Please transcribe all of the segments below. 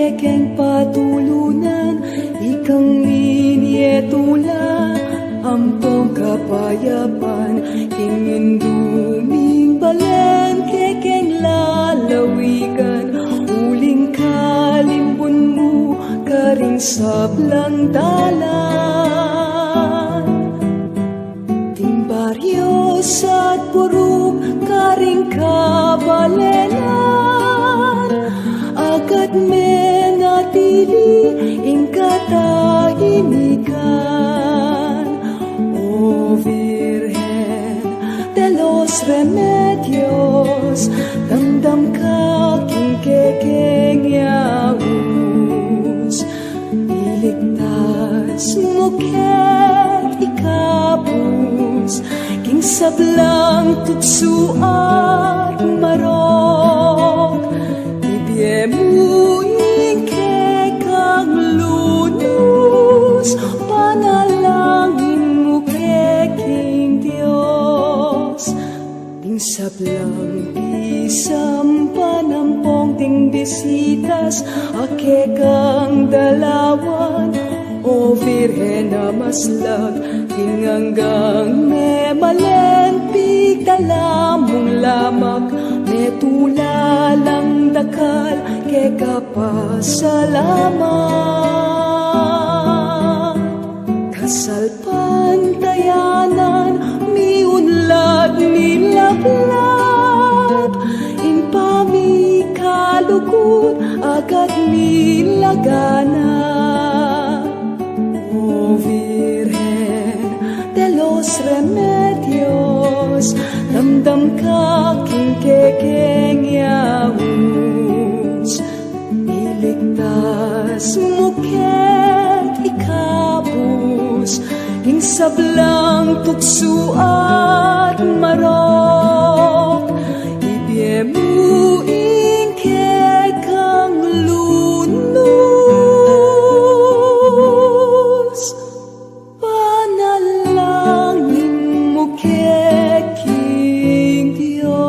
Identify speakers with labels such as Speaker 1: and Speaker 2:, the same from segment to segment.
Speaker 1: kekeng patulunan, ikang minietula, ampong kapayapan, kingin duming balan, kekeng lalawigan, uling kalimbun mo, karing sablang dalan. Ting baryo sa purug, karing kabalenan, agad menatili ing katahimikan. O Virgen de los Remedios, damdam ka king kekeng yaus, iligtas mo ket ikabus, king sablang tukso at marok, ibyemuing kekang lunus, panalangin mo keking Diyos. Ting sablang isang panampong ting bisitas, akekang dalawan, o Virgen na maslag, hinganggang memalempig dalamong lamak, metulalang dakal, kekapasalamat. Kasalpantayanan, miunlad milablab, impami kalugod, agad milagana. O Virgen de los Remedios, damdam ka king kekeng yaus, iligtas mo ket ikabus, ing sablang tukso at marok, ibyemuing kekang lunus, panalangin mo keking Diyos.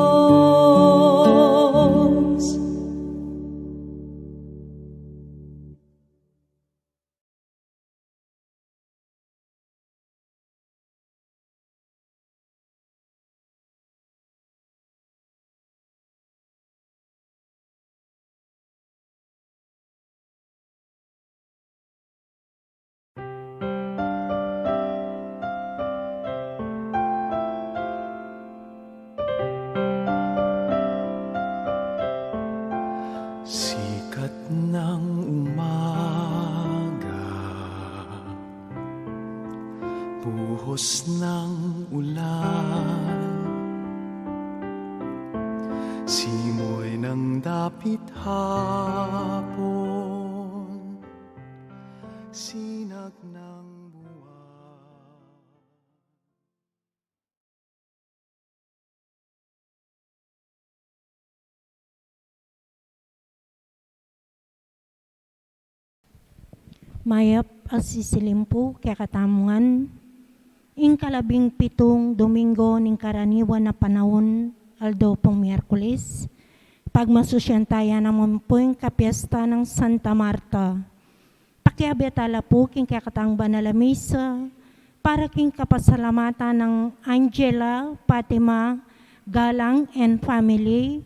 Speaker 2: Sikat ng umaga, buhos ng ulan, simoy ng dapit hapon, sinag ng buwan.
Speaker 3: Mayap asisilimpu kaya katamungan, ing 17 Domingo ning karaniwan na panahon, aldo pong Miyerkules, pagmasusyantayan naman po yung kapiesta ng Santa Marta. Pakiabetala po king kakatang banal na misa, para king kapasalamatan ng Angela, Fatima, Galang and family,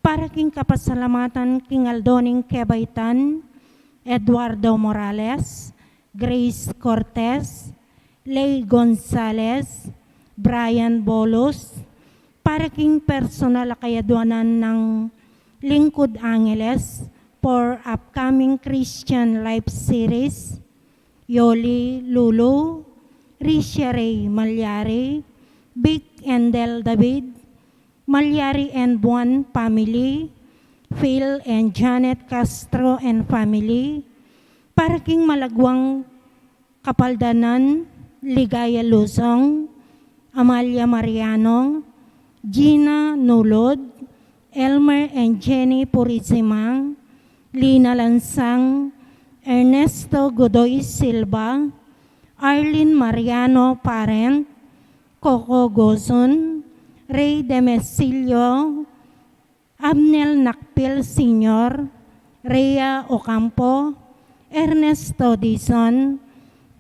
Speaker 3: para king kapasalamatan king Aldoning Kebaitan, Eduardo Morales, Grace Cortez, Ley Gonzales, Brian Bolos, para king personal kayaduanan ng Lingkod Angeles for upcoming Christian Life Series, Yoli Lulu, Risha Ray Malyari, Vic and Del David, Malyari and Buwan family, Phil and Janet Castro and family, para king Malagwang Kapaldanan, Ligaya Luzong, Amalia Mariano, Gina Nulod, Elmer and Jenny Purizimang, Lina Lansang, Ernesto Godoy Silva, Arlene Mariano Parent, Coco Gozon, Ray Demesilio, Abnel Nakpil Sr., Rhea Ocampo, Ernesto Dizon,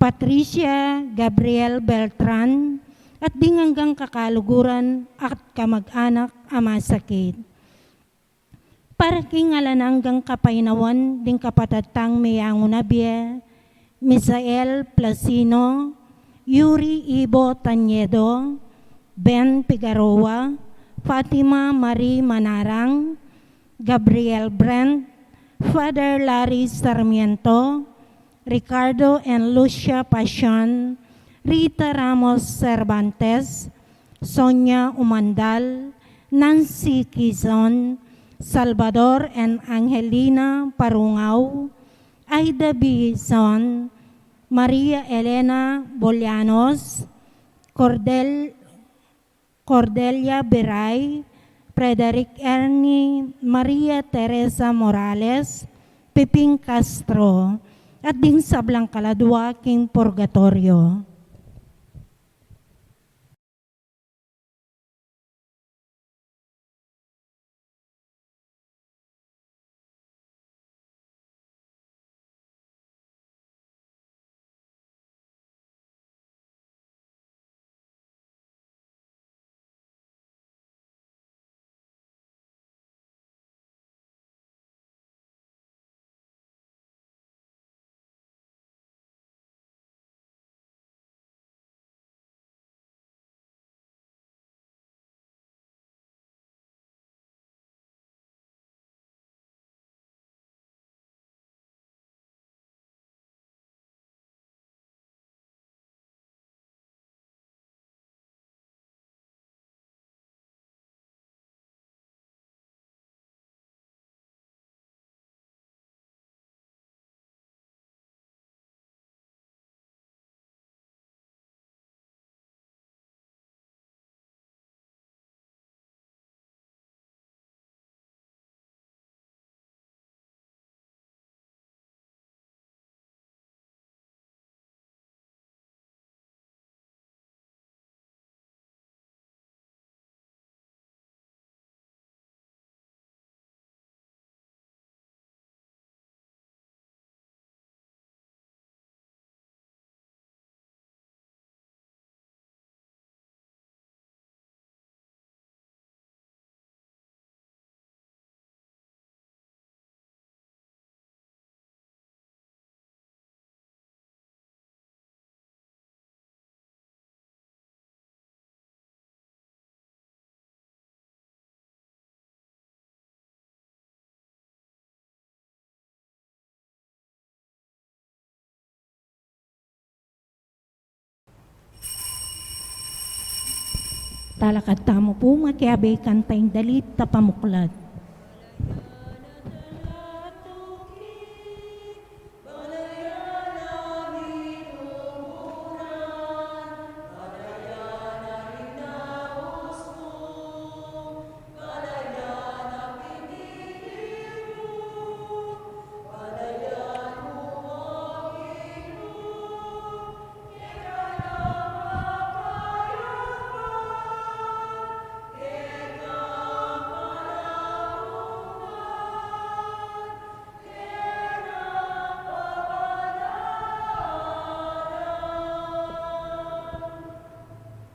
Speaker 3: Patricia Gabriel Beltran, at dinganggang kakaluguran at kamag-anak ama sakit. Para kingalananggang kapainawan ding kapatatang Mayangunabia, Misael Placino, Yuri Ibo Tanyedo, Ben Pigaroa, Fatima Marie Manarang, Gabriel Brent, Father Larry Sarmiento, Ricardo and Lucia Pasion, Rita Ramos Cervantes, Sonia Umandal, Nancy Quizon, Salvador and Angelina Parungaw, Aida Bison, Maria Elena Bolianos, Cordelia Beray, Frederick Ernie, Maria Teresa Morales, Piping Castro, at ding sablang kaladwa king purgatorio. Talakad tamo po makiabay kantay dalit tapamuklad.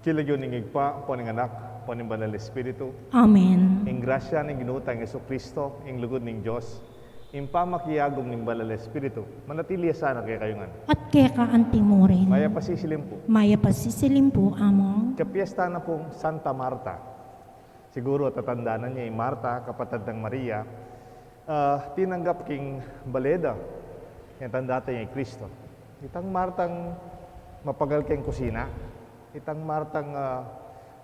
Speaker 4: Kilagyo ning igpa, po ning anak, po ning banal na Espiritu,
Speaker 3: Amen.
Speaker 4: ing grasya ning ginutang Yesu Kristo, ing lugod ning Dios, ing pamakiyagom ning banal na Espiritu, manatili sana kay kayungan.
Speaker 3: At kaya ka antimurin.
Speaker 4: Maya pasisilim po.
Speaker 3: Maya pasisilim po, among.
Speaker 4: Kapiesta na pong Santa Marta. Siguro tatandaan niya yung Marta, kapatid ng Maria, tinanggap king baleda. Yung tandata niya yung Kristo. Itang Martang mapagal kayong kusina. Itang Martang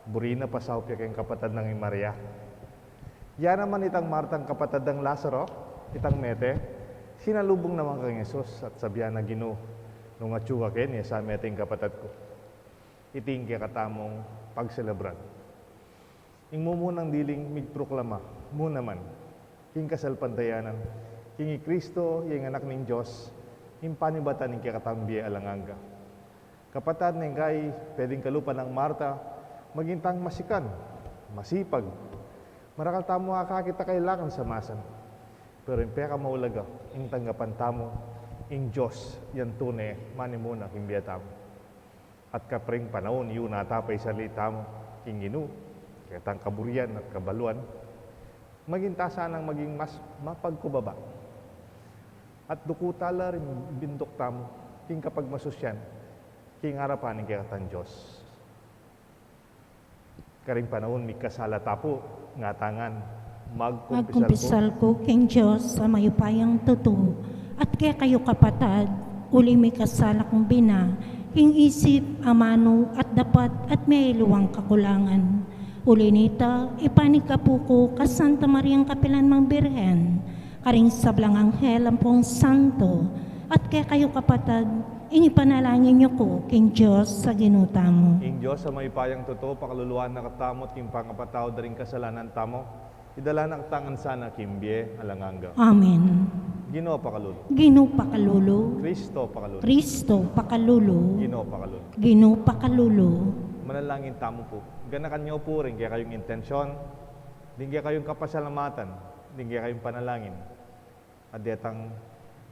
Speaker 4: burina pasawpya kayong kapatid ng Maria. Yan naman itang Martang kapatid ng Lazaro, itang Mete, sinalubong naman kang Jesus at sabihan na Ginoo, nung atsuga kayo niya sa meting kapatid ko. Iting kaya katamong pagselebran. Ing mumunang diling migproklama, mo naman, king kasalpantayanan, king Kristo, yung anak ng Diyos, ing panibatan ng kaya katamong biya alanganga. Kapatid ng kay pwedeng kalupan ng Marta, magintang masikan, masipag. Marakal tamo kakita kailangan sa masan. Pero yung peka maulaga, yung tanggapan tamo, yung Diyos, yan tunay, manimuna, kimbiya tamo. At kapring panahon, yun natapay sa lita mo, king inu, katang kaburian at kabaluan, maging tasanang maging mas mapagkubaba. At dukutala rin bindok tamo, king kapag masusyan, king harapan ng kikatan Diyos. Karing panahon, may kasalata po, nga tangan,
Speaker 3: Magkumpisal ko, King Diyos, sa mayupayang totoo, at kaya kayo kapatad, uli may kasala kong bina, king isip, amano, at dapat, at may iluwang kakulangan. Uli nita, ipanig ka po ko, ka Santa Mariang Kapilan mang Birhen, karing sablang anghel ang pong santo, at kaya kayo kapatad, inipanalangin niyo ko, King Diyos, sa ginuta mo.
Speaker 4: King Diyos, sa mayupayang totoo, pakaluluan na katamot, king pangapataw daring kasalanan tamo, idala na katangan sana, kimbye, alanganga.
Speaker 3: Amen.
Speaker 4: Ginoo pakalulo.
Speaker 3: Gino pakalulo,
Speaker 4: Kristo pakalulo.
Speaker 3: Kristo pakalulo,
Speaker 4: Ginoo pakalulo.
Speaker 3: Gino pakalulo.
Speaker 4: Manalangin tamo po. Ganakan niyo po rin, kaya kayong intensyon, din kaya kayong kapasalamatan, din kaya kayong panalangin. At detang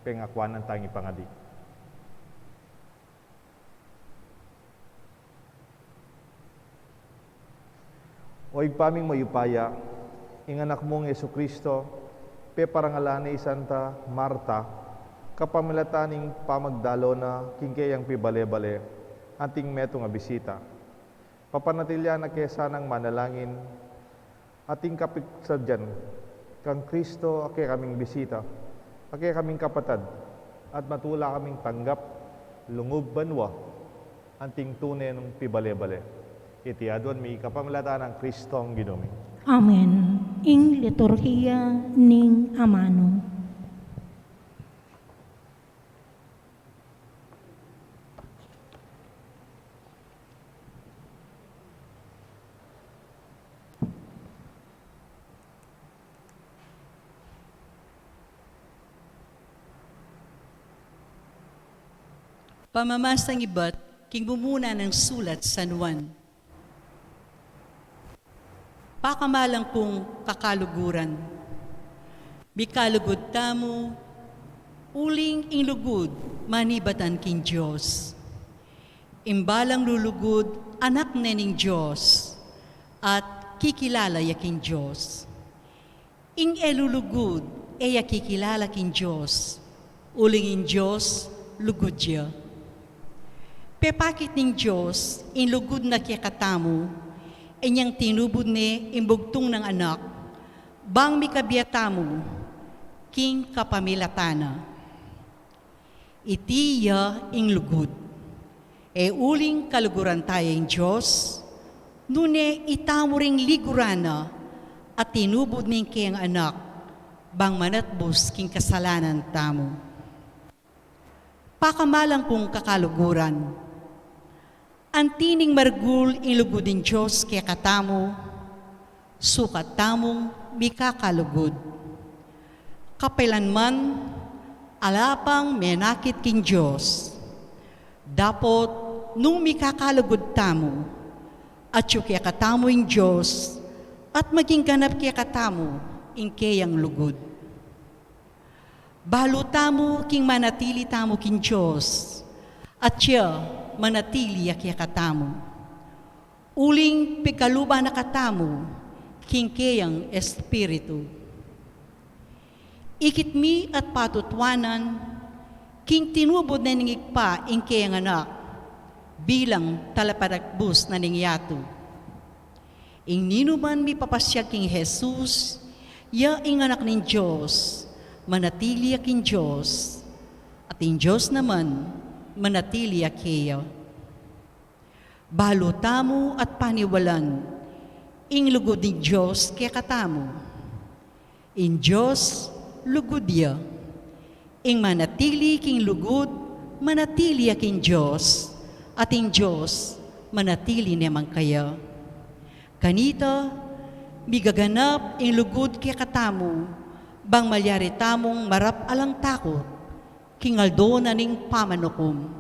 Speaker 4: pengakwanan tangi pangadi. O igpaming mayupaya, inganak mong Yesu Kristo, pe parangalani Santa Marta, kapamilataning pamagdalo na kingkayang pibale-bale, anting meto nga bisita. Papanatilya na kesa ng manalangin, ating kapiksadyan, kang Kristo ake kaming bisita, ake kaming kapatad, at matula kaming tanggap, lungob banwa, anting tunay ng pibale-bale. Iti adwan may kapamilatan ng Kristong ginumi.
Speaker 3: Amen. Ing liturhiya ning amano.
Speaker 5: Pamamasang iba't king bumuna ng sulat San Juan. Pakamalang kong kakaluguran. Bikalugod tamo, uling inlugod, manibatan king Diyos. Imbalang lulugod, anak nening Diyos, at kikilala yaking Diyos. Ing elulugod, eya kikilala king Diyos, uling in Diyos, lugod ya. Pepakit ning Diyos, inlugod na kikatamo, inyang tinubod ni imbugtong ng anak, bang mikabiyatamo, king kapamilatana. Itiya ing lugod, e uling kaluguran tayo ng Diyos, nune itamo ring ligurana, at tinubod ning kiyang anak, bang manatbos king kasalanan tamo. Pakamalang kong kakaluguran, antining margul ilugudin Diyos kaya katamo, sukat tamong mikakalugod. Kapailanman, alapang menakit king Diyos. Dapot, nung mikakalugod tamo, at yung kaya katamo yung Diyos, at maging ganap kaya katamo, ing kayang lugod. Balo tamo king manatili tamo king Diyos, at siya manatili kaya katamo. Uling pikaluba na katamo, king kayang espiritu. Ikit mi at patutwanan, king tinubod na ningigpa ing kayang anak, bilang talapadakbus na ningyato. Ing ninuman mi papasyag king Jesus, ya ing anak ning Diyos, manatili king Diyos, at ing Diyos naman, manatili kaya. Balo tamo at paniwalan, ing lugod ni Diyos kaya katamo. In Diyos, lugod ya. Ing manatili king lugod, manatili king Diyos, at ing Diyos, manatili naman kaya. Kanita, migaganap ing lugod kaya katamo, bang malyari tamong marap alang takot, kingaldo na ning pamanukom,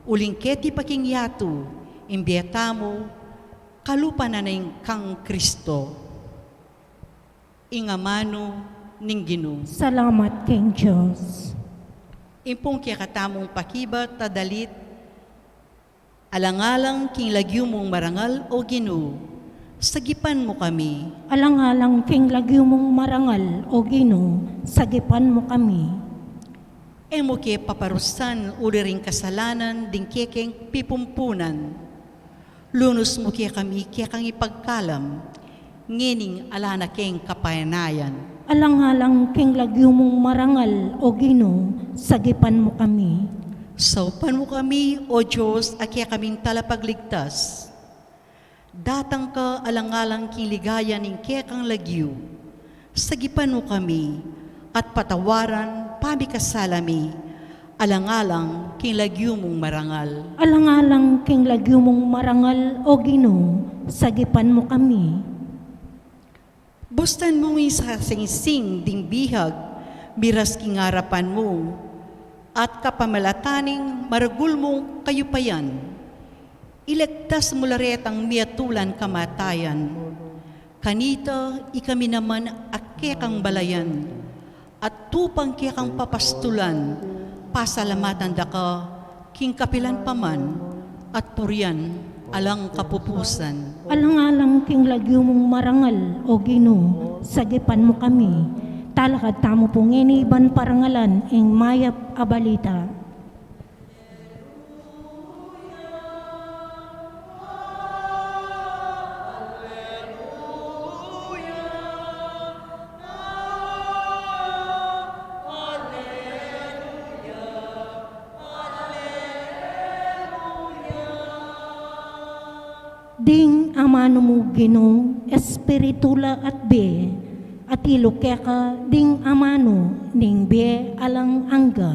Speaker 5: uling keti paking yato, imbietamo, kalupa na ning kang Kristo. Ingamano, ning Ginoo.
Speaker 3: Salamat King Diyos.
Speaker 5: Impong kaya katamong pakiba tadalit, alangalang king lagyo mong marangal o Ginoo, sagipan mo kami.
Speaker 3: Alang-alang King lagyo mong marangal o Ginoo, sagipan mo kami.
Speaker 5: Emo kaya paparusan uli ring kasalanan ding kekeng pipumpunan. Lunos mo kaya kami kaya kang ipagkalam, ngining alana keng kapayanayan.
Speaker 3: Alang-alang King lagyo mong marangal o Ginoo, sagipan mo kami.
Speaker 5: Saupan mo kami, O Diyos, at kaya kaming talapagligtas. Datang ka alang-alang king ligaya ning kaya kang lagyo. Sagipan mo kami, at patawaran pamikasalami, alang-alang king lagyo mong marangal.
Speaker 3: Alang-alang King lagyo mong marangal o Ginoo, sagipan mo kami.
Speaker 5: Bustan mong isasingsing ding bihag, miras king harapan mo, at kapamalataning maragul mong kayupayan. Ilegtas mo laretang miyatulan kamatayan. Kanita ikami naman akke kang balayan, at tupang kaya kang papastulan, pasalamatan da ka, king kapilan paman, at purian alang kapupusan.
Speaker 3: Alang-alang King lagyo mong marangal o Ginoo, sagipan mo kami. Talakad tamo pong iniban parangalan ing mayap abalita. Ding amano mo Ginoo, espiritula at be, at ilukya ka ding amano, ning be alang angga.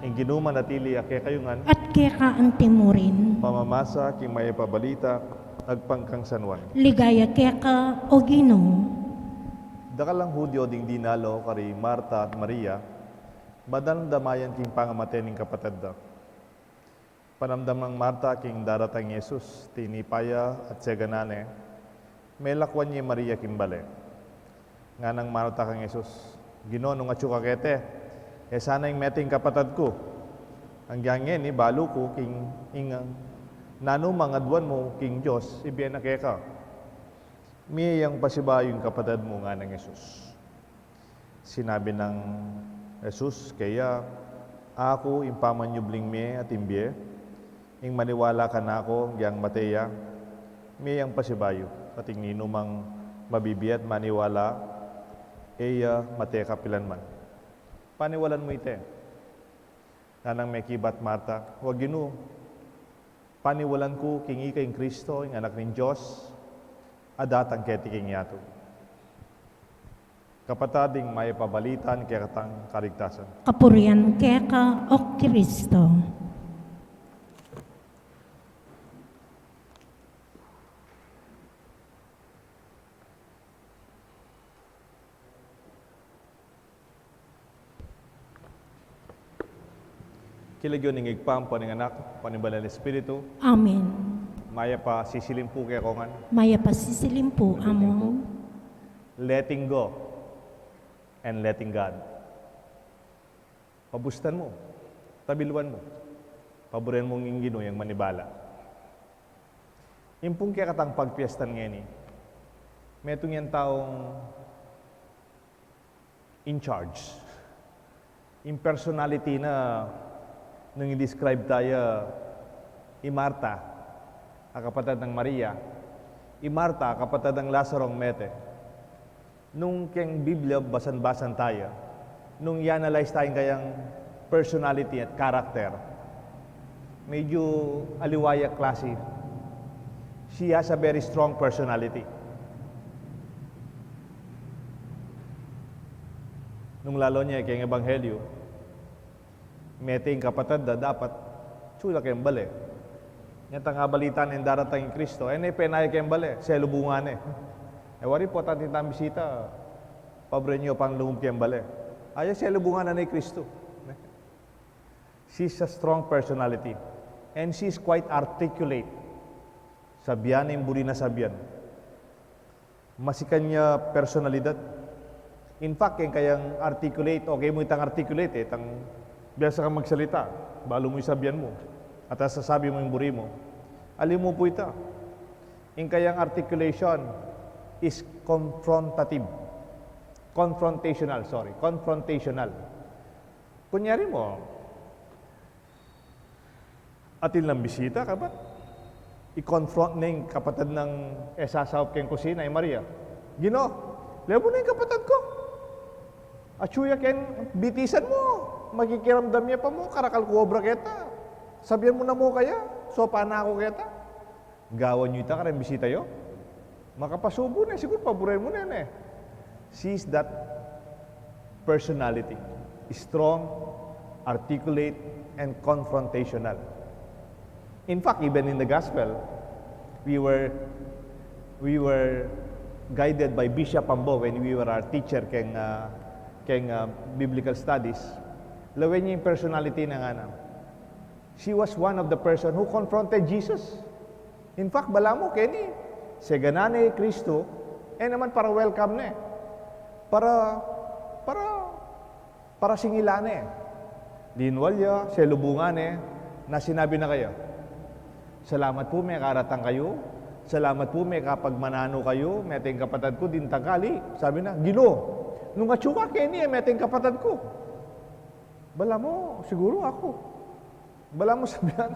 Speaker 4: Ing Ginoo manatili ake kayungan,
Speaker 3: At kaya ka ang timurin,
Speaker 4: pamamasa king may pabalita, agpangkang sanwan.
Speaker 3: ligaya kaya ka o Ginoo.
Speaker 4: Dakalang Hudyo ding dinalo kari Marta at Maria, madandamayan king pangamate ning kapatid da. Panamdam ng Marta king daratang Yesus, tinipaya at seganane, may lakwan niya Maria king bale. Nga nang Marta kang Yesus, Ginoo nung atsuka kete, sana yung meting kapatid ko. Ang gyangen ni balo ko king ingang nano mga duwan mo king Diyos, ibiyan na kaya ka. Miyang pasiba yung kapatid mo nga ng Yesus. Sinabi ng Jesus, kaya ako impamanyubling mi at imbye, ing maniwala ka na ako, gyang mateya, miyang pasibayo, pating ninumang mabibiyat maniwala, eya mate kapilan man. Paniwalan mo ite. Nanang may kibat Marta, huwag Ginoo. Paniwalan ko king ika ing Kristo, ing anak ng Diyos, adatang keti king yato. Kapatading may pabalitan kaya katang karigtasan.
Speaker 3: Kapurian kaya ka o Kristo.
Speaker 4: Kilagyo ning igpam po ning anak, panibalan ng Espiritu,
Speaker 3: Amen.
Speaker 4: maya pa sisilimpu kaya kongan,
Speaker 3: Maya pasisilim po among
Speaker 4: letting go and letting God. Pabustan mo, tabilwan mo, paboren mong ingino yung manibala. Impung kaya katang pagpiestan ngayon metong yan taong in charge. Impersonality na nung i-describe tayo Marta, ang kapatid ng Maria, Marta, kapatid ng Lazarong Mete. Nung keng Biblia, basan-basan tayo, nung i-analyze tayong kayang personality at character, medyo aliwaya klase. She has a very strong personality. Nung lalo niya kayang Ebanghelyo, meting kapatid da dapat tsula kayong bali. Yan nga balita ng daratang yung Kristo. Penay kembale, sa lubungan wari po tatin bisita, pabre nyo pang lungub kembale. Ay, sa lubungan na ni Kristo. She's a strong personality. And she's quite articulate. Sabihan yung buri na sabihan. Masikan niya personalidad. In fact, yung kayang articulate, okay mo itang articulate biasa kang magsalita, balo mo yung sabihan mo. At sasabi mo yung buri mo. Alim mo po ito. Yung kayang articulation is confrontational. Kunyari mo, atin lang bisita ka ba? I-confront na yung kapatid ng sasawap kayong kusina, Maria. Gino, lebo na yung kapatid ko. Atsuya ken bitisan mo. Magkikiramdam niya pa mo, karakal kubra kita. Sabihan mo na mo kaya, so paana ako kita. Gawan nyo ita ka rin bisita yo. Makapasubo na, siguro paboray mo na yan She's that personality. Strong, articulate, and confrontational. In fact, even in the gospel, we were guided by Bishop Ambo when we were our teacher keng biblical studies. Lawen niya yung personality ng She was one of the person who confronted Jesus. In fact, bala mo, Kenny, seganane Kristo, naman para welcome na para singilane. Dinwalya, selubungan na sinabi na kayo. Salamat po may karatang kayo. Salamat po may kapagmanano kayo. May ating kapatid ko din tangkali. Sabi na, Gino, nung atsuka Kenny, may ating kapatid ko. Bala mo, siguro ako. Bala mo sabihan,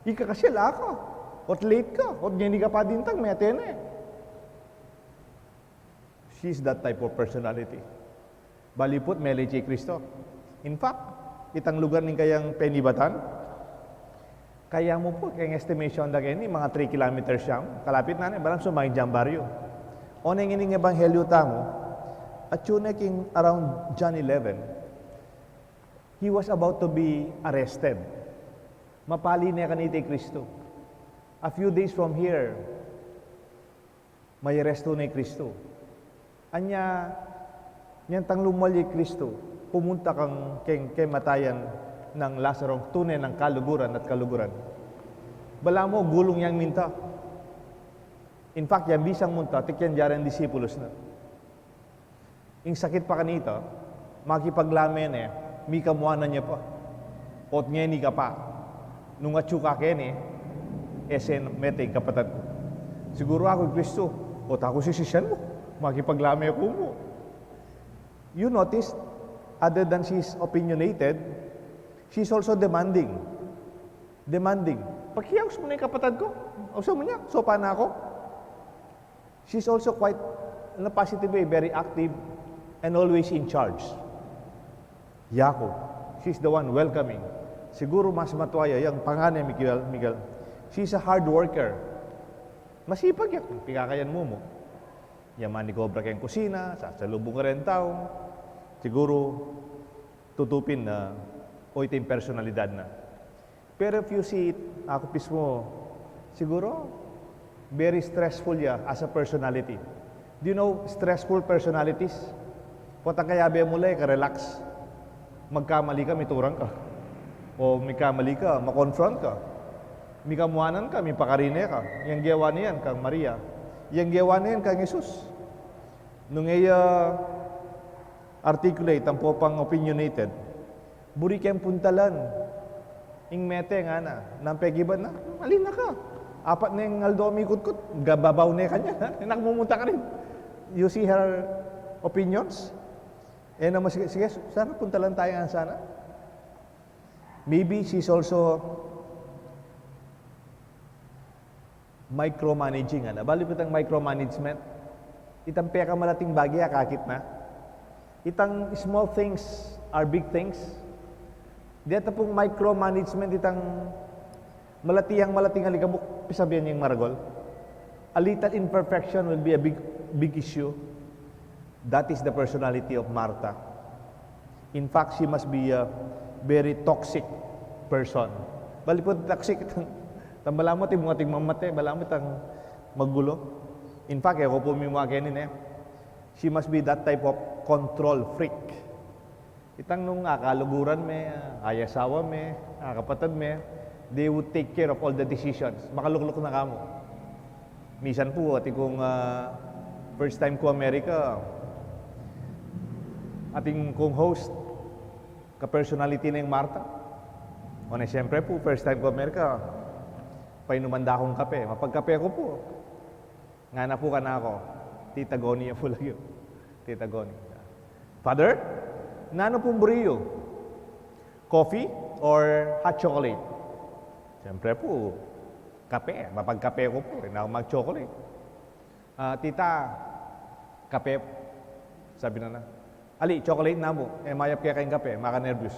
Speaker 4: ika kasi ka. Ot late ka. Ot hindi ka pa dintang, may atene. She's that type of personality. Balipot, may leche Kristo. In fact, itang lugar ng kayang penibatan, kaya mo po, kayang estimation na kayo mga 3 kilometers siyang, kalapit na balang sumay diyang baryo. O nang ining ebanghelyo tamo, at yun around John 11, he was about to be arrested. Mapali niya kanita Kristo. A few days from here, may aresto na Kristo. Anya, yan tang lumali Kristo, pumunta kang kay matayan ng Lazaro, tunay ng kaluguran at kaluguran. Bala mo, gulong yang minta. In fact, yan bisang munta, tikyan dyan disipulos na. Yung sakit pa kanita, makipaglamen mi kamuanan niya pa. Ot niya ni ka pa. Nung atsuka kene, esen meteng kapatid ko. Siguro ako Kristo, ot ako si sisyan mo. Makipaglame ako mo. You notice, other than she's opinionated, she's also demanding. Pagkiyaos mo na yung kapatid ko. Uso mo niya, so paano ako? She's also quite, in a positive way, very active and always in charge. Yako, she's the one welcoming. Siguro mas matuwaya, yung panganay Miguel. She's a hard worker. Masipag yan. Pikakayan mo. Yaman ni Cobra kayong kusina, sasalubong ka rin tao. Siguro, tutupin na o ito yung personalidad na. Pero if you see it, ako mismo, siguro, very stressful ya as a personality. Do you know stressful personalities? Punta kayabe mo lang, ka-relax. Magkamali ka, may turang ka. O may kamali ka, makonfront ka. May kamuanan ka, may pakarine ka. Yang gawa niyan kang Maria. Yang gawa niyan kang Jesus. Nung articulate, ang popang opinionated, buri kayong puntalan. Ing mete nga na, nampegiban na, alin na ka. Apat na yung aldomi kutkut, gababaw na kanya. Nakmumunta ka rin. You see her opinions? Naman, sige, sana puntalan tayo nga sana. Maybe she's also micromanaging. Bali po itang micromanagement. Itang peka malating bagay, kakit na. Itang small things are big things. Dito pong micromanagement, itang malating alikabok, pisabihan niyang maragol. A little imperfection will be a big issue. That is the personality of Martha. In fact, she must be a very toxic person. Bali po, toxic itang Tambalamot yung mga tingmamate, balamot ang magulo. In fact, ako po may mga kanin she must be that type of control freak. Itang nung akaluguran me, ayasawa me, kapatid me, they would take care of all the decisions. Makalukluk na kamo. Misan po, ating kong first time ko Amerika, ating kong host, ka-personality na yung Marta. O na siyempre po, first time ko Amerika, painumanda akong kape. Mapagkape ko po. Nga na po ka na ako. Tita Goni po lang yun. Tita Goni. Father, nano pong buriyo? Coffee or hot chocolate? Siyempre po, kape. Mapagkape ko po. Rin ako mag-chocolate. Tita, kape. Sabi na. Ali, chocolate na mo. Mayap kaya kayong kape. Maka-nervous.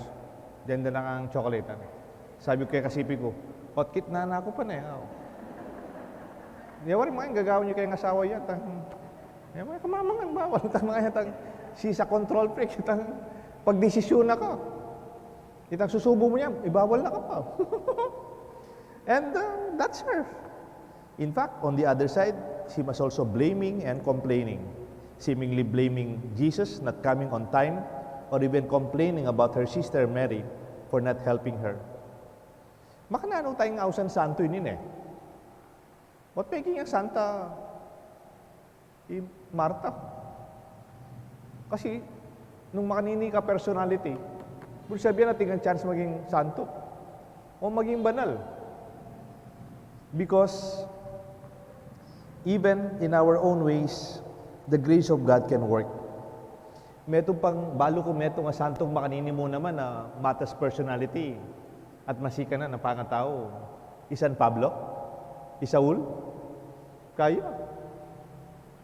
Speaker 4: Diyan na lang ang chocolate. Sabi ko kaya kasipi ko, hotkit na ako pa na eh. Yawarin mga gagawin niyo kayong asawa yan. Mga kamamangan bawal. Mga yatang sisa control freak. Pagdesisyon na ka. Itang susubo mo yan, ibawal na ka pa. And that's her. In fact, on the other side, she was also blaming and complaining. Seemingly blaming Jesus not coming on time or even complaining about her sister Mary for not helping her. Makanano tayong ausan santo yun What making ang Santa Marta? Kasi nung makanini ka personality, kung sabihin natin ang chance maging santo o maging banal. Because even in our own ways, the grace of God can work. Meto pang balo ko meto nga santong makanini mo naman na matas personality at masika na pangataw. Isan Pablo? Isaul? Kaya.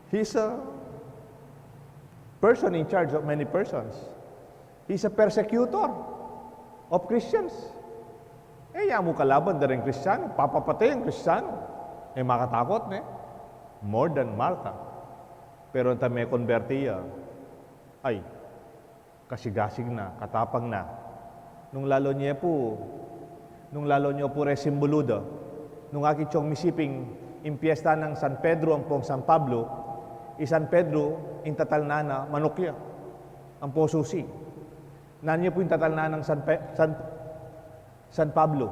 Speaker 4: He's a person in charge of many persons. He's a persecutor of Christians. Mo kalaban na rin Kristiyano, papapatay ang Kristiyano. Makatakot, more than Martha. Pero ang may konvertiya, ay, kasigasig na, katapang na. Nung lalo niya po resimboludo, nung aki chong misiping impiesta ng San Pedro ang pong San Pablo, San Pedro, intatal na manukya, ang po susi. Nanyo po intatal na ng San Pablo,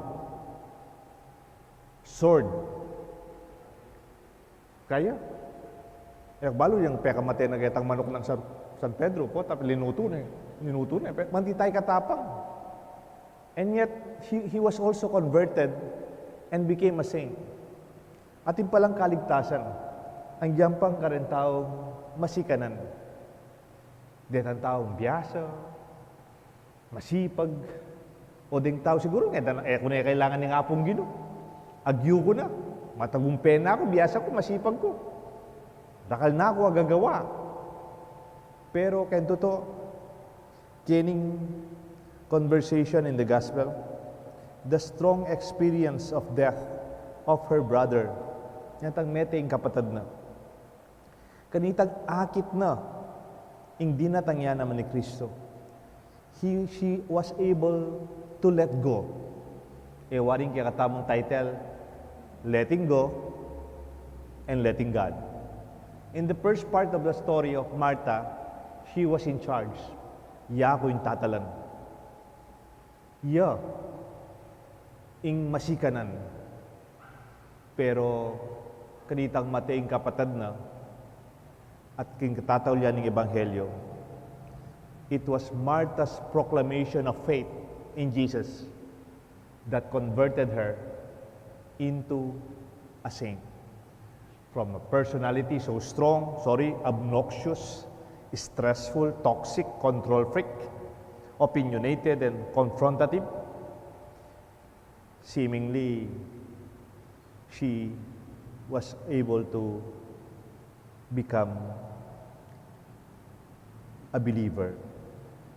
Speaker 4: sword. Kaya, balo yung pekamate na getang manok ng San Pedro po, tapos linuto na. Mandi tayo katapang. And yet, he was also converted and became a saint. Ating palang kaligtasan, ang jampang karentaong masikanan. Detang taong biyasa, masipag, o ding tao siguro, kung na kailangan ng apong gino. Agyo ko na, matagumpen na ako, biyasa ko, masipag ko. Dakal na ako agagawa. Pero kaya totoo, kining conversation in the gospel, the strong experience of death of her brother, yatang meting kapatid na. Kanitag akit na, hindi na tangya naman ni Kristo. She was able to let go. Waring kaya katamong title, Letting Go and Letting God. In the first part of the story of Martha, she was in charge. Ko yung tatalan. Ing masikanan. Pero kanitang mateing kapatid na at king katatawlyan ng Ebanghelyo, it was Martha's proclamation of faith in Jesus that converted her into a saint. From a personality so strong, obnoxious, stressful, toxic, control freak, opinionated and confrontative, seemingly she was able to become a believer.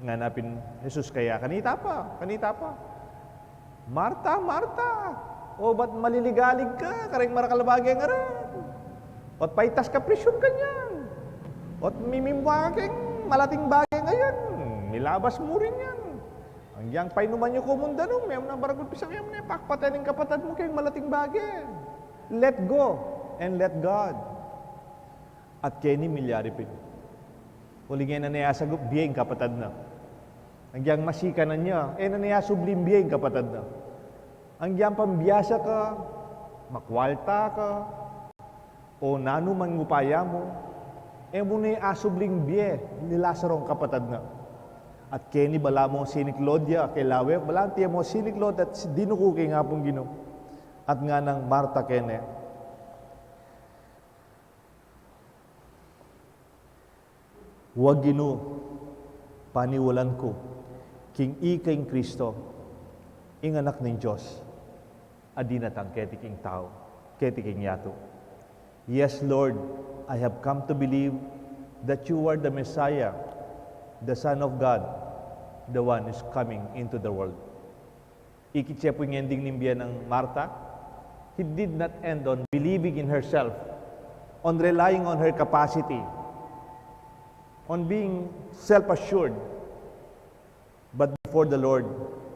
Speaker 4: Nganapin Jesus kaya, kanita pa. Marta, o ba't maliligalig ka? Kareng marakalabagay nga rin. O't paitas ka presyon kanyan. O't mimimwa kang malating bagay ngayon. Nilabas mo rin yan. Ang painuman nyo kumunda nung, may na baragot pisang yung pakpatanin kapatad mo kayong malating bagay. Let go and let God. At kaya ni milyari pin. Uli nga na niya sa biyeng kapatad na. Ang masika na niya, na niya sublim biyeng kapatad na. Ang pambiyasa ka, makwalta ka, o nano man ngupaya mo, mo na asubling biye ni Lazaro kapatad na. At kaya ni bala mo siniklood ya, kay Lawe, bala tiya mo siniklood at dinuko kay nga pong Ginoo. At nga ng Marta kene. Huwag Ginoo, paniwalan ko, king ikaing Kristo, ing anak ng Diyos, adinatang ketiking tao, ketiking yato. Yes, Lord, I have come to believe that you are the Messiah, the Son of God, the one who is coming into the world. Ikitsya po yung ending nimbiya ng Marta. He did not end on believing in herself, on relying on her capacity, on being self-assured. But before the Lord,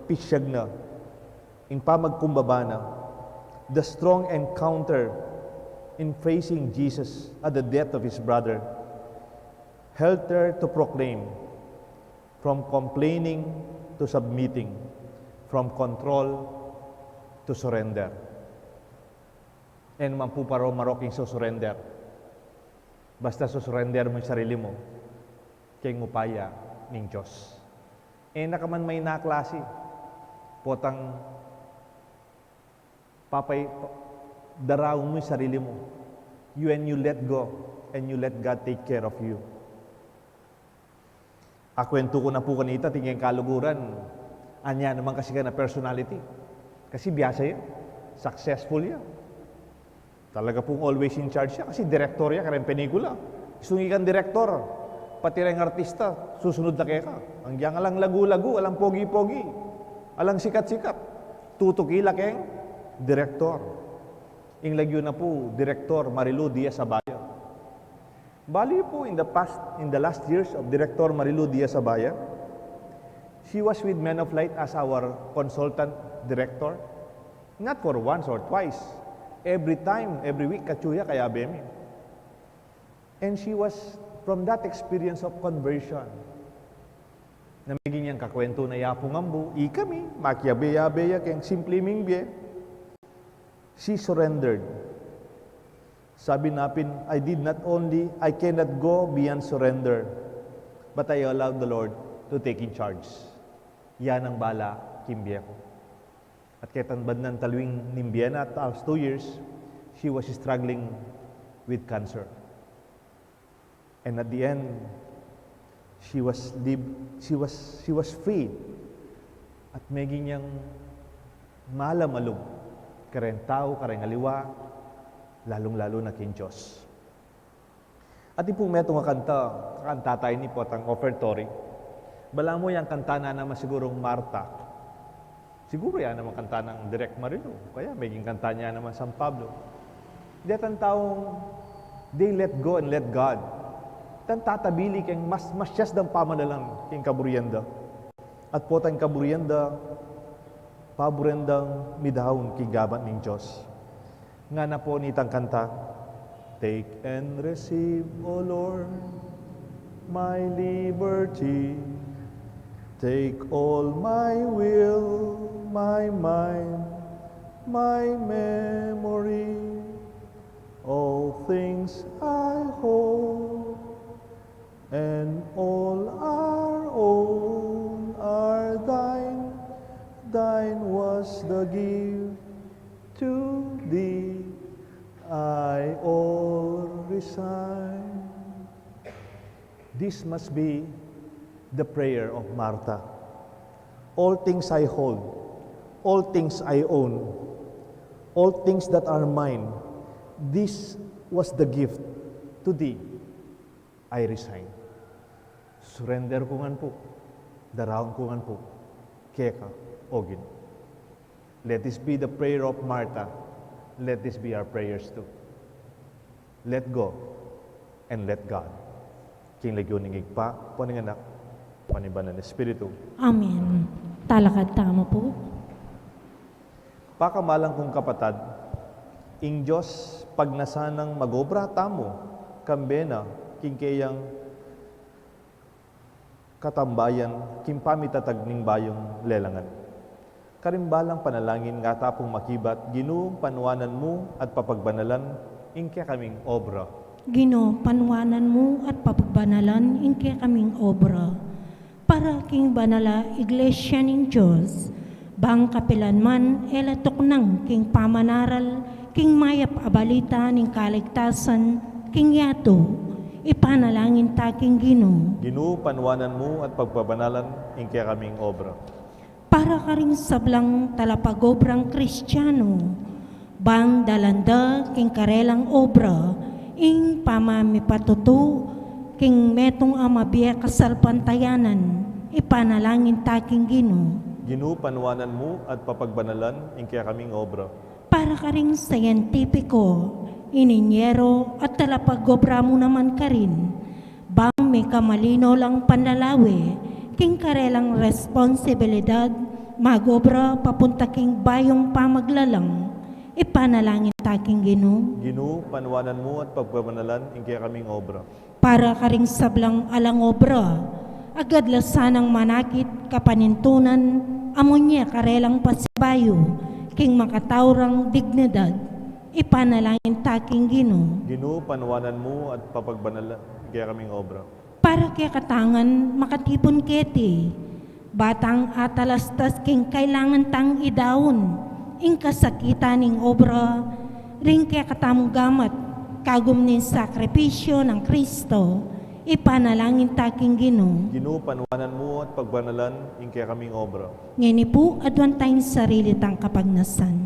Speaker 4: pisyag na, in pamagkumbaba na, the strong encounter in facing Jesus at the death of his brother, helped her to proclaim, from complaining to submitting, from control to surrender. And mampuparo maroking surrender. Basta surrender mo yung sarili mo, kay ngupaya ng Diyos. Nakaman may naklase, potang daraw mo yung sarili mo. And you let go, and you let God take care of you. Akwento ko na po kanita, tingin kaluguran. Anya naman kasi ka na personality. Kasi biyasa yan. Successful yan. Talaga pong always in charge siya. Kasi director yan, kaya pelikula. Sungi kang director. Pati rin artista, susunod na kaya ka. Ang yang alang lagu-lagu, alang pogi-pogi. Alang sikat-sikat. Tutukila kayong director. Ing lagyo na po, Director Marilu Diaz-Abaya. Bali po, in the last years of Director Marilu Diaz-Abaya, she was with Men of Light as our consultant director. Not for once or twice. Every time, every week, kachuya kaya bemi. And she was from that experience of conversion. Namiging niyang kakwento na yapong ambu, ikami, makiyabe-yabe keng simple mingbye. She surrendered. Sabi napin, I cannot go beyond surrender, but I allowed the Lord to take in charge. Yan ang bala, kimbiya ko. At kaya tanbad ng taluing nimbiya na, at 2 years, she was struggling with cancer. And at the end, she was free. At meging niyang malamalog, karen tao, karen aliwa, lalong-lalo na kin Diyos. At ipong meto nga kanta tayo ni po, ang offertory. Bala mo yung kanta na naman sigurong Marta. Siguro yan naman kanta ng Direct Marilu. Kaya maging kanta niya naman San Pablo. Hindi ang taong, they let go and let God. Tan tatabili keng masyas ng pamanalang keng kaburienda. At po tayong kaburienda, paburendang midahon king gabat ng Diyos. Nga na po nitang kanta, take and receive, O Lord, my liberty. Take all my will, my mind, my memory. All things I hold, and all our own are thine. Thine was the gift, to thee I all resign. This must be the prayer of Martha. All things I hold, all things I own, all things that are mine, this was the gift, to thee I resign. Surrender ko ngan po, daraon ko ngan po, keka, ogin. Let this be the prayer of Martha. Let this be our prayers too. Let go and let God. King Legyoning Igpa, Poning Anak, Paniban ng Espiritu.
Speaker 3: Amen. Talakad tama po.
Speaker 4: Pakamalang kong kapatad, ing Diyos pagnasanang magobra tamo, kambena, kingkayang katambayan, kimpamitatag ning bayong lelangan. Karimbalang panalangin nga tapong makibat, Ginoo panuanan mo at papagbanalan, ingke kaming obra.
Speaker 3: Ginoo, panwanan mo at papagbanalan inke kaming obra. Para king banala iglesia ning Diyos, bang kapilan man elatok nang king pamanaral, king mayap abalita ning kaligtasan, king yato, ipanalangin ta king Ginoo.
Speaker 4: Ginoo panuanan mo at pagbabanalan, ingke kaming obra.
Speaker 3: Para ka rin sablang talapagobrang Kristiyano, bang dalanda king karelang obra, ing pamamipatuto, king metong amabiya kasalpantayanan, ipanalangin taking Ginoo.
Speaker 4: Ginoo panuanan mo at papagbanalan, ingke kaming obra.
Speaker 3: Para ka rin sayentipiko, ininyero at talapagobra mo naman ka rin, bang may kamalino lang panlalawi, king karelang responsibilidad, magobra papunta king bayong pamaglalang, ipanalangin taking Ginoo.
Speaker 4: Ginoo panuanan mo at pagbabanalan, ingke kaming obra.
Speaker 3: Para ka ring sablang alang obra, agad lasanang manakit kapanintunan, amonya karelang pasibayo, king makataurang dignidad, ipanalangin taking Ginoo.
Speaker 4: Ginoo panuanan mo at papagbanalan, ingke kaming obra.
Speaker 3: Para kaya katangan makatipon keti, batang atalastas king kailangan tang idaon, ing kasakitan ning obra, ring kaya katamong gamat, kagum ning sakripisyo ng Kristo, ipanalangin taking Ginoo.
Speaker 4: Ginoo panuanan mo at pagbanalan, ingke kaming obra.
Speaker 3: Ngini po, adwan tayong sarili tang kapagnasan.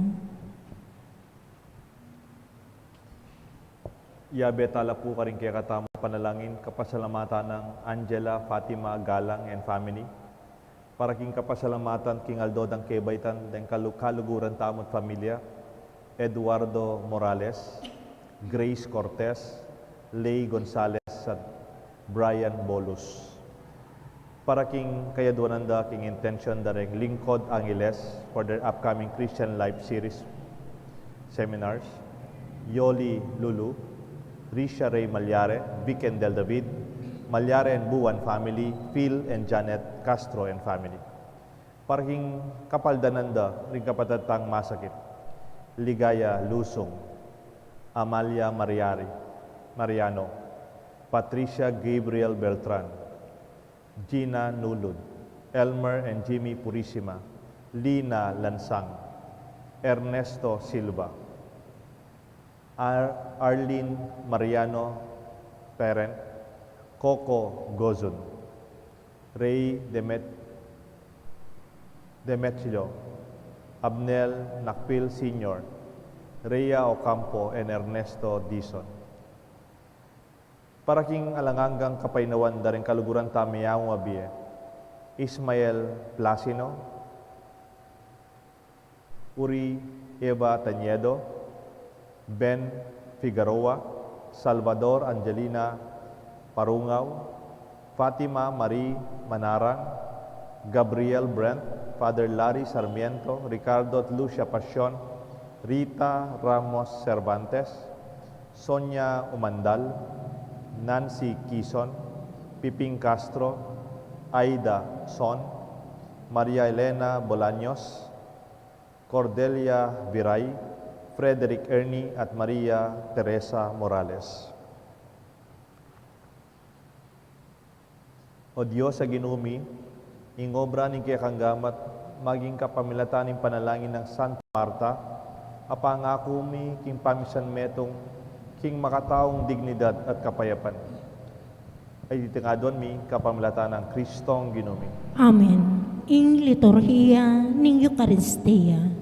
Speaker 4: Yabe tala po ka rin kaya katama panalangin kapasalamatan ng Angela, Fatima, Galang and family. Para king kapasalamatan king Aldo dang Kebaitan dang kaluguran tamot pamilya, Eduardo Morales, Grace Cortez, Lay Gonzales at Brian Bolos. Para king kayaduananda king intention dareng Lingkod Angeles for their upcoming Christian Life Series seminars, Yoli Lulu, Risha Ray Malyare, Vic and Del David, Malyare and Buwan family, Phil and Janet Castro and family. Parking kapaldananda, ring kapatatang masakit, Ligaya Lusong, Amalia Mariano, Patricia Gabriel Beltran, Gina Nulud, Elmer and Jimmy Purisima, Lina Lansang, Ernesto Silva, Arlene Mariano Parent, Coco Gozon, Ray Demetrio, Abnel Nakpil Sr., Rhea Ocampo, and Ernesto Dizon. Para king alanganggang kapainawan daring kaluguran tamayang wabie, Ismael Placino, Uri Eva Taniedo, Ben Figueroa, Salvador Angelina Parungaw, Fatima Marie Manarang, Gabriel Brent, Father Larry Sarmiento, Ricardo at Lucia Pasion, Rita Ramos Cervantes, Sonia Umandal, Nancy Quizon, Piping Castro, Aida Son, Maria Elena Bolaños, Cordelia Viray, Frederick Ernie at Maria Teresa Morales. O Diyos sa ginumi, ing obra ning kaya kanggamat, maging kapamilatan ning panalangin ng Santa Marta, apangako mi king pamisan metong, king makataong dignidad at kapayapan. Ay ditingadon mi kapamilatan ng Kristong ginumi.
Speaker 3: Amen. Ing liturhiya ning Eucharistia.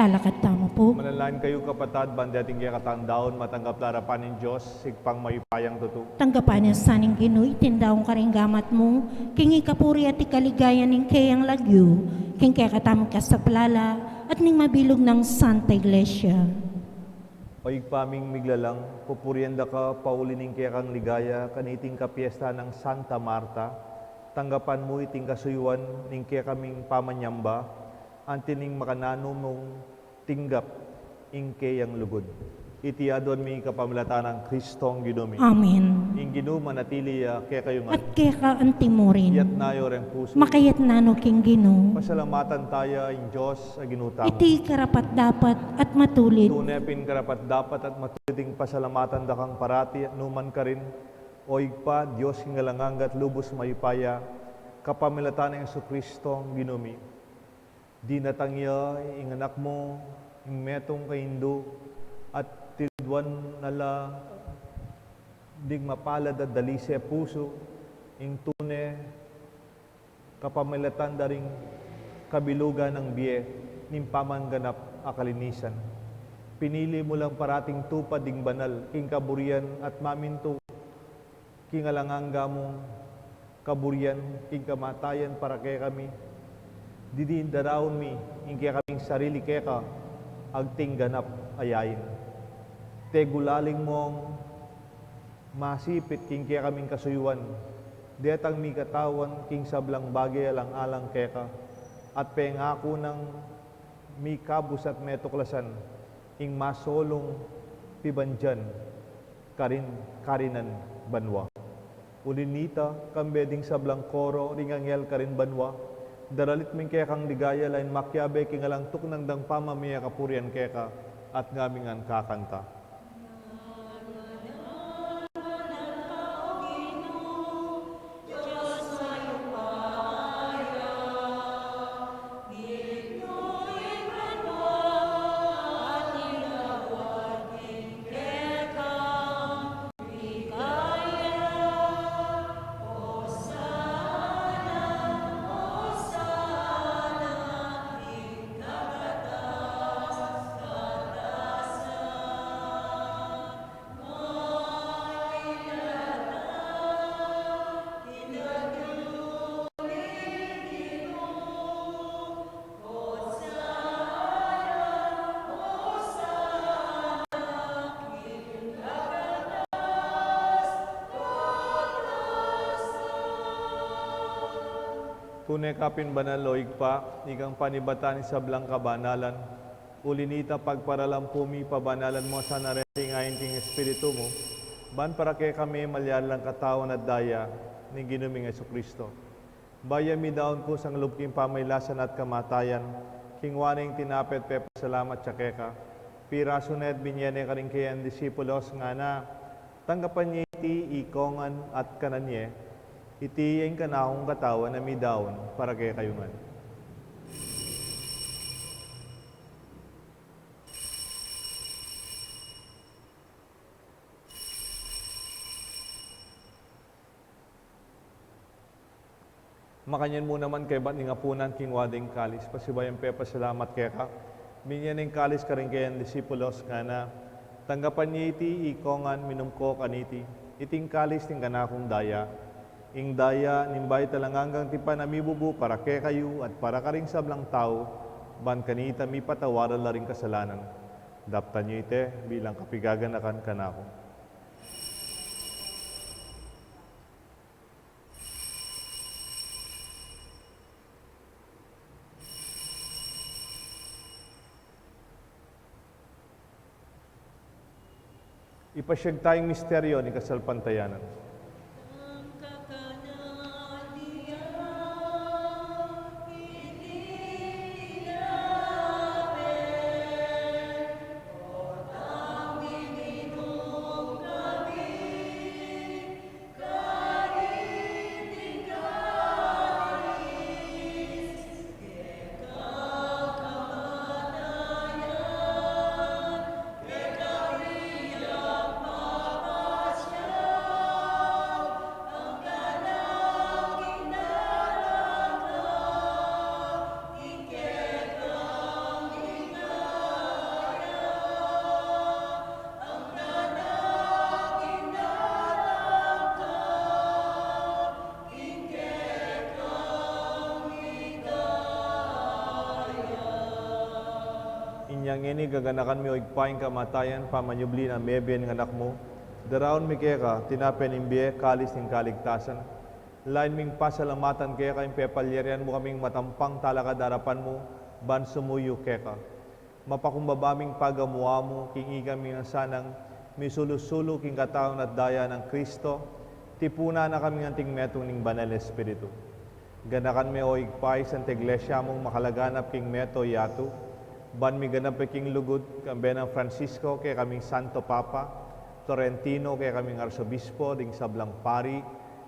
Speaker 3: Salakat tamo po.
Speaker 4: Manalangin kayo kapatad, bandating kaya katandaon, matanggap na harapan ng Diyos, sigpang mayupayang tuto.
Speaker 3: Tanggapan niya sa ning Ginoo, itindaong karinggamat mo, king ikapuri at ikaligayan ning kayang lagyo, king kaya katamang kasaplala, at ning mabilog ng Santa Iglesia.
Speaker 4: Oig paming miglalang, pupurienda ka, paulining kaya kang ligaya, kaniting kapiesta ng Santa Marta, tanggapan mo iting kasuyuan, ning kaya kaming pamanyamba, antining makanano mong tinggap, ing kayang lugod. Itiadon mi kapamilatan ng Kristong Ginumi.
Speaker 3: Amen.
Speaker 4: Ing Ginoo manatili kaya kayo nga,
Speaker 3: At kaya ka antimurin,
Speaker 4: iyat nayo ring puso.
Speaker 3: makayat nano king Ginoo,
Speaker 4: Pasalamatan tayo, ing Diyos, ginutamo.
Speaker 3: iti karapat dapat at matulit,
Speaker 4: Tunepin karapat dapat at matuliting pasalamatan dakang parati at numan ka rin. Oig pa, Diyos hingalangang at lubos mayupaya, kapamilatan ng Jesucristo Ginumi. Di natangya, ing anak mo, ing metong kaindo, at tilduan nala, dig mapalad at dalise puso, ing tune, kapamilatan daring kabilugan ng biye, ning pamangganap akalinisan. Pinili mo lang parating tupad ding banal, king kaburian at maminto, king alanganga mong kaburian, king kamatayan para kay kami. Didiin daraon mi, ing kaya kaming sarili kaya ka, agting ganap ayayin. Tegulaling mong masipit, king kaya kaming kasuyuan, detang mi katawan, king sablang bagay alang-alang kaya ka, at pengako ng mi kabus at metoklasan, ing masolong pibandyan, karinan banwa. Ulinita, kambeding sablang koro, ring anghel karin banwa, daralit ming kaya kang ligaya, lain makyabe, kingalang tuknang dang pamamaya kapurian kaya ka, at ngamingan kakanta. Tunay kapin banal loig pa, ikang panibatan sa blang kabanalan, ulinita pagparalampumi pabanalan mo sa narenting ayon king Espiritu mo, ban para kay kami malyalang katawan at daya ni Ginuming Jesucristo. Baya mi daon ko sang lubking pamaylasan at kamatayan, king waning tinapet pepa salamat sa keka, piraso net binyene ka rin kayan disipulos nga na, tanggapan niya iti ikongan at kananye, iti yung kanakong katawan na may daon para kaya kayungan. Makanyan mo naman kay ba't ningapunan king wading kalis. Pasibayan pepa salamat kaya ka. Binyan ng kalis ka rin kayan disipulos nga na, tanggapan niya iti ikongan minumko kaniti. Iting kalis ting kanakong daya. Ing daya, nimbay talanganggang tipan na mibubu para kay kayo at para karing sablang tao, ban kanita mi patawaran la ring kasalanan. Daptan niyo ite bilang kapigaganakan kanako. Ipasyag tayong misteryo ni kasalpantayanan. Nangini gaganakan mi o igpaing kamatayan, pamanyubli na mebyen ng anak mo. Daraon mi kaya ka, tinapen imbiye, kalis ng kaligtasan. Lain ming pasalamatan kaya ka, impepalyarian mo kaming matampang talakad harapan mo, ban sumuyo kaya ka. Mapakumbabaming pagamuha mo, king igami ng sanang, misulusulo king kataon at daya ng Kristo, tipuna na kami ng metong ning banal Espiritu. Ganakan mi o igpay sa iglesia mong makalaganap king meto yatu, ban mi ganap king lugod, kambe ng Francisco kay kaming Santo Papa, Torrentino kay kaming Arsobispo, ding sablang pari,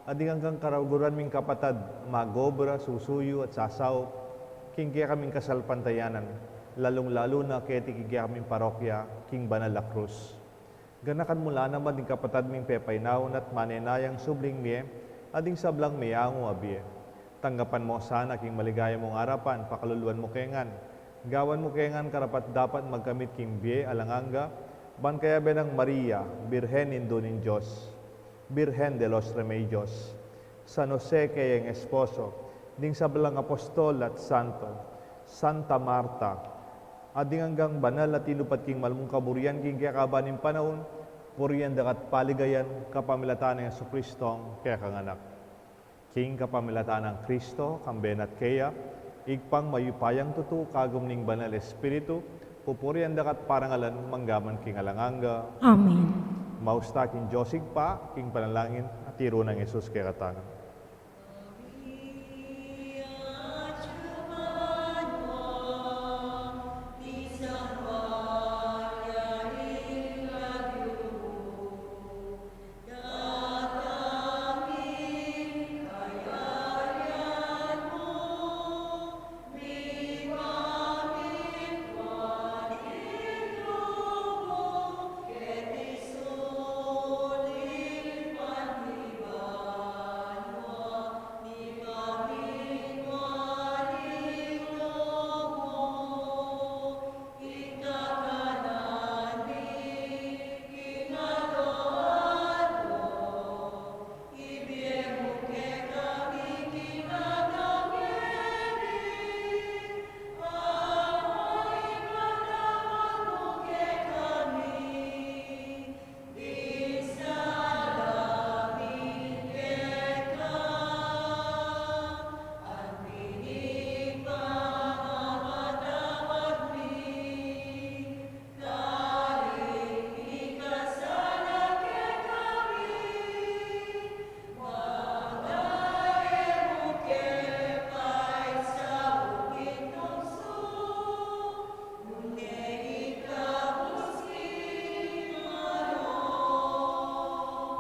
Speaker 4: at ding hanggang karawguran ming kapatad, magobra, susuyo at sasaw, king kaya kaming kasalpantayanan, lalong-lalo na kaya tikigya kaming parokya, king Banal la Cruz. Ganakan mula naman ding kapatad ming pepaynaon at manenayang subling miye, at ding sablang miyango abiye. Tanggapan mo sana king maligaya mong harapan, pakaluluan mo kengan. Gawan mo kengan karapat dapat magkamit king biye alanganga, ban kaya benang Maria, Birhen indo nin Diyos, Birhen de los Remedios, San Jose kayang esposo, ding sablang apostol at santo, Santa Marta, ading hanggang banal at inupat king malmong kaburian king kaya kabaning panahon, puriyan dakat paligayan, kapamilatan ng Jesucristong kaya kanganak. King kapamilatan ng Kristo, kamben at kaya, igpang mayupayang tutu, kagum ning banal Espiritu, pupurian dakat parangalan, manggaman king alanganga.
Speaker 3: Amen.
Speaker 4: Mausta king Josig pa, king panalangin, at tiro ng Jesus kaya katangan.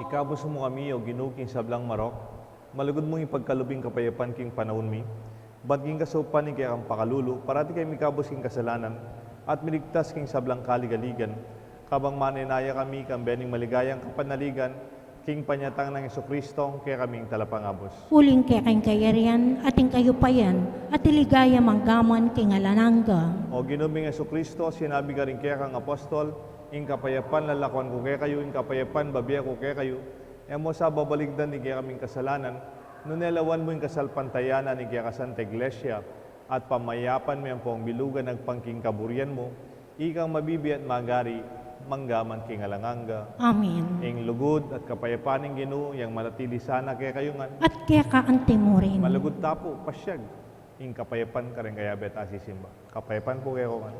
Speaker 4: Ikabos mo kami o ginuking sablang marok, malugod mong ipagkalubing kapayapan king panahon mi, ba't king kasupan ni kaya kang pakalulu, parati kayo mikabos king kasalanan, at miligtas king sablang kaligaligan, kabang manenaya kami kang bening maligayang kapanaligan, king panyatang ng Jesucristo, kaya kaming talapangabos.
Speaker 3: Uling kaya kayong kayarian, ating kayupayan, at iligaya manggaman king alananga.
Speaker 4: O ginuming Jesucristo, sinabi ka rin kaya kang apostol, ing kapayapan lalakuan ko kaya kayo, ing kapayapan babiya ko kaya kayo, e mo sa babaligdan ni kaya kaming kasalanan, nunelawan mo ing kasalpantayanan ni kaya kasanta iglesia, at pamayapan mo yung pong bilugan nagpangking kaburian mo, ikang mabibi at magari, manggaman king alanganga.
Speaker 3: Amen.
Speaker 4: Ing lugod at kapayapan ng Ginoo, yang manatili sana kaya kayungan,
Speaker 3: At kaya ka antimurin.
Speaker 4: malugod tapo, pasyag, ing kapayapan ka rin kaya beta asisimba. Kapayapan po kaya ko man.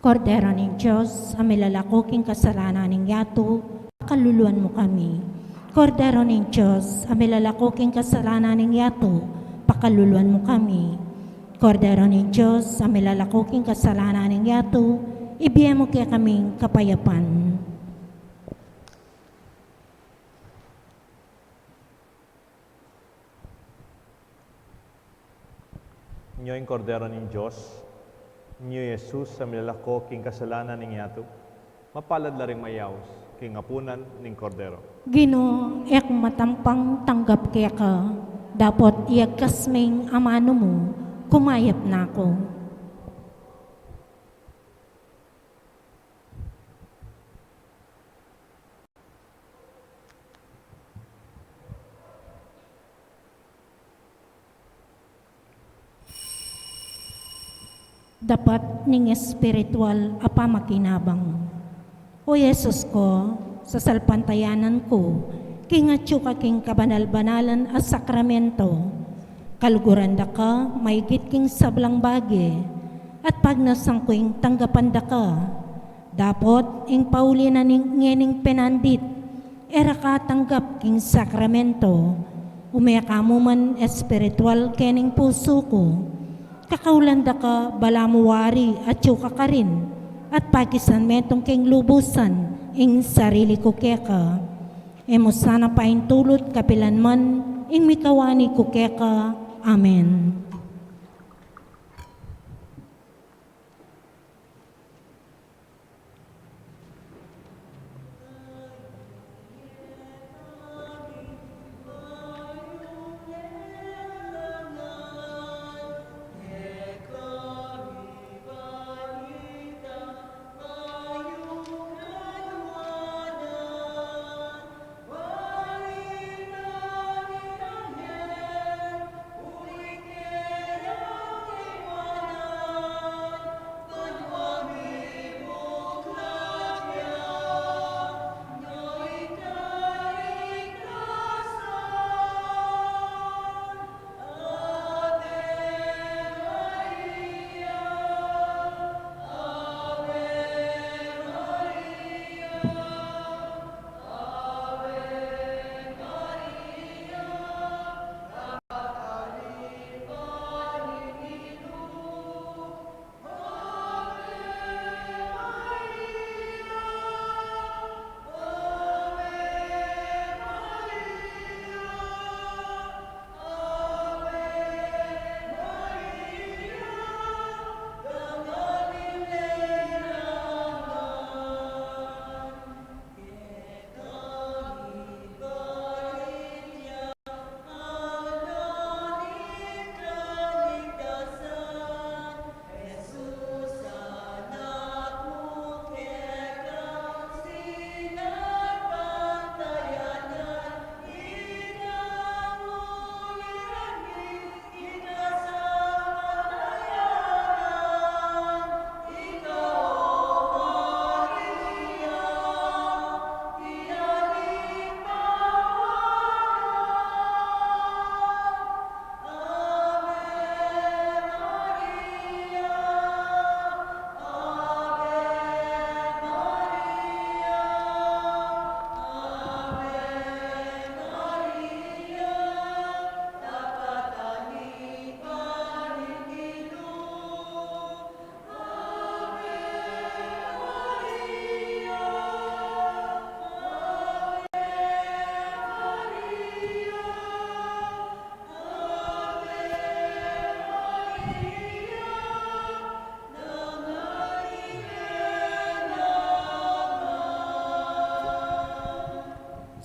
Speaker 3: Kordero ng Diyos, sa milalakoking kasalanan ng yato, kaluluan mo kami. Kordero ng Diyos, sa milalakoking kasalanan ng yato, pakaluluan mo kami. Kordero ng Diyos, sa milalakoking kasalanan ng yato, ibigay mo kaya kaming kapayapan.
Speaker 4: Inyo yung kordero ng Diyos, inyo Jesus sa milalako king kasalanan ng yato, mapalad la ring mayaws, king apunan ning kordero.
Speaker 3: Gino, ek matampang tanggap kaya ka, dapat iagkasming amano mo, kumayap na ako. dapat ning espiritual apa makinabang. O Yesus ko, sa salpantayanan ko, kingatyo ka king kabanal-banalan at sakramento, kaluguran da ka, maigit king sablang bagi, at pagnasang ko'ing tanggapan da ka, dapot ing pauli na ngening penandit, era ka tanggap king sakramento, umeka mo man espiritual kening puso ko, kakaulan da ka balamuwari at yuka ka rin, at pakisan metong king lubusan, ing sarili ko keka. Emo sana paintulot kapilan man, ing mikawani ko keka. Amen.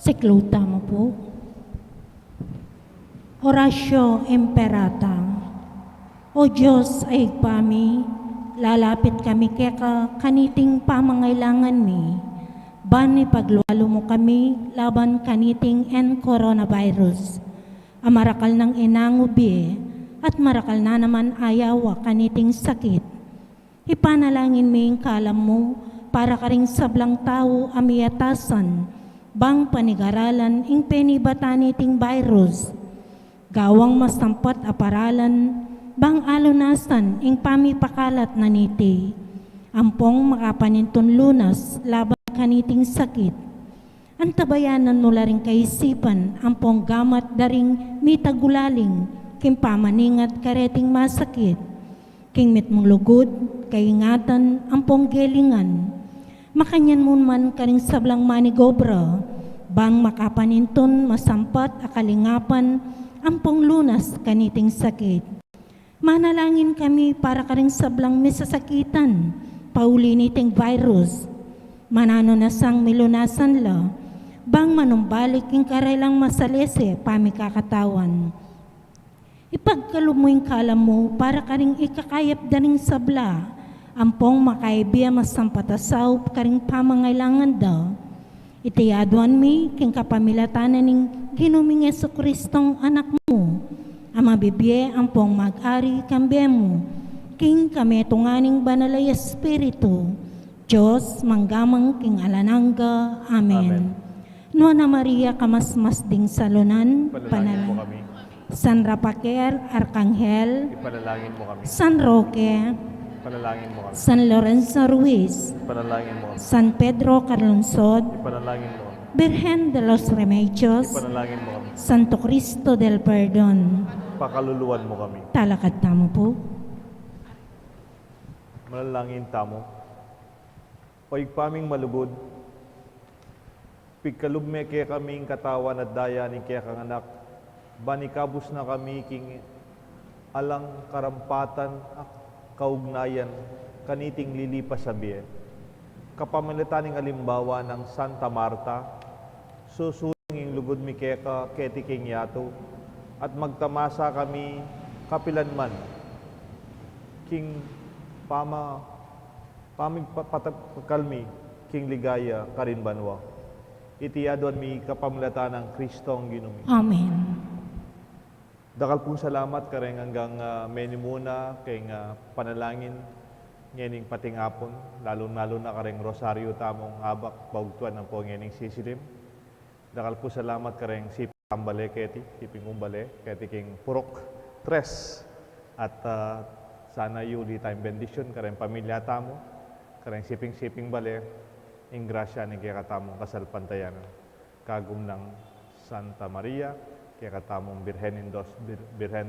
Speaker 3: Sikluta mo po. Orasyo Imperata. O Diyos ay pami, lalapit kami keka kaniting pamangailangan mi. Bani paglualo mo kami laban kaniting en coronavirus. Amarakal ng inangubi at marakal na naman ayawa kaniting sakit. Ipanalangin mi ang kalam mo para karing sablang tao amiyatasan bang panigaralan ing penibatan virus. Gawang masampat aparalan bang alunasan ing pamipakalat na niti. Ampong makapaninton lunas laban kaniting sakit. Antabayanan mo laring kaisipan ampong gamat daring mitagulaling kim pamaningat kareting masakit. King mitmong lugod, kaingatan, ampong gelingan. Makanyan mo man karing sablang manigobra, bang makapaninton masampat akalingapan, ampong lunas kaniting sakit. Manalangin kami para karing sablang misasakitan, pauli niting virus. Manano na sang milunasan la, bang manumbalik ing karailang masalese pamikakatawan. Ipagkalumoy kalam mo para karing ikakayap daning sabla, ampong makaibiya masampatasaw karing pamangailangan daw. Itiyaduan mi king kapamilatanan ning Ginuming Jesucristong anak mo, ama bibye ampong mag-ari kambye mo, king kami tunganing banalay espiritu, Diyos manggamang king alanangga. Amen. Nuana Maria kamasmas ding salunan,
Speaker 4: Panalangin mo kami.
Speaker 3: San Rafael Arcangel,
Speaker 4: Ipanalangin mo kami.
Speaker 3: San Roque,
Speaker 4: Panalangin mo kami.
Speaker 3: San Lorenzo Ruiz,
Speaker 4: Panalangin mo kami.
Speaker 3: San Pedro Carlonsod,
Speaker 4: Ipanalangin mo kami.
Speaker 3: Virgen de los Remedios,
Speaker 4: Ipanalangin mo kami.
Speaker 3: Santo Cristo del Perdon.
Speaker 4: Pakaluluwan mo kami.
Speaker 3: Talakad tamo po.
Speaker 4: Manalangin tamo. O paming malugod, pigkalugme kaya kaming katawan at daya ni kaya kang anak, banikabos na kami king alang karampatan kaugnayan, kaniting lilipas sa biye. Kapamilitaning alimbawa ng Santa Marta, susunging lugod mi keka ketiking yato, at magtamasa kami kapilanman, king pamigpakalmi, king ligaya karinbanwa. Itiyadon mi kapamilatan ng Kristo ang ginumi.
Speaker 3: Amen.
Speaker 4: Dakal pong salamat kareng hanggang meni muna kay panalangin ngening patingapon, lalo na kareng rosaryo tamong habak baugtuan ng po ngening sisilim. Dakal po salamat kareng sipang bale keti, siping umbale, keti king purok tres. At sana yuli time bendition kareng pamilya tamo, kareng siping bale, ing grasya ni kaya katamong kasal pantayanan. Kagum ng Santa Maria, kaya katamong Virgen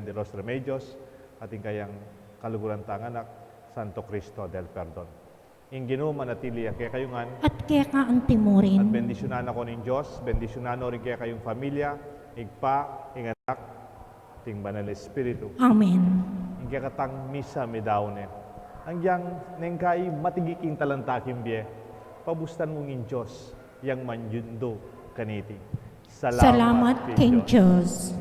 Speaker 4: de los Remedios, ating kayang kaluguran tanganak, Santo Cristo del Perdon. Ing Ginoo manatili kaya kayungan,
Speaker 3: At kaya ka ang timurin.
Speaker 4: at bendisyonan ako ng Diyos, bendisyonan rin kaya kayong pamilya, igpa, inganak, ting banal Espiritu.
Speaker 3: Amen.
Speaker 4: Ing kaya katang misa midawne. Ang yang nengkay matigiking talantakim biye, pabustan mong in Diyos, yang manjundo kaniti.
Speaker 3: Salamat
Speaker 4: kay
Speaker 3: King
Speaker 4: Diyos.
Speaker 3: Diyos.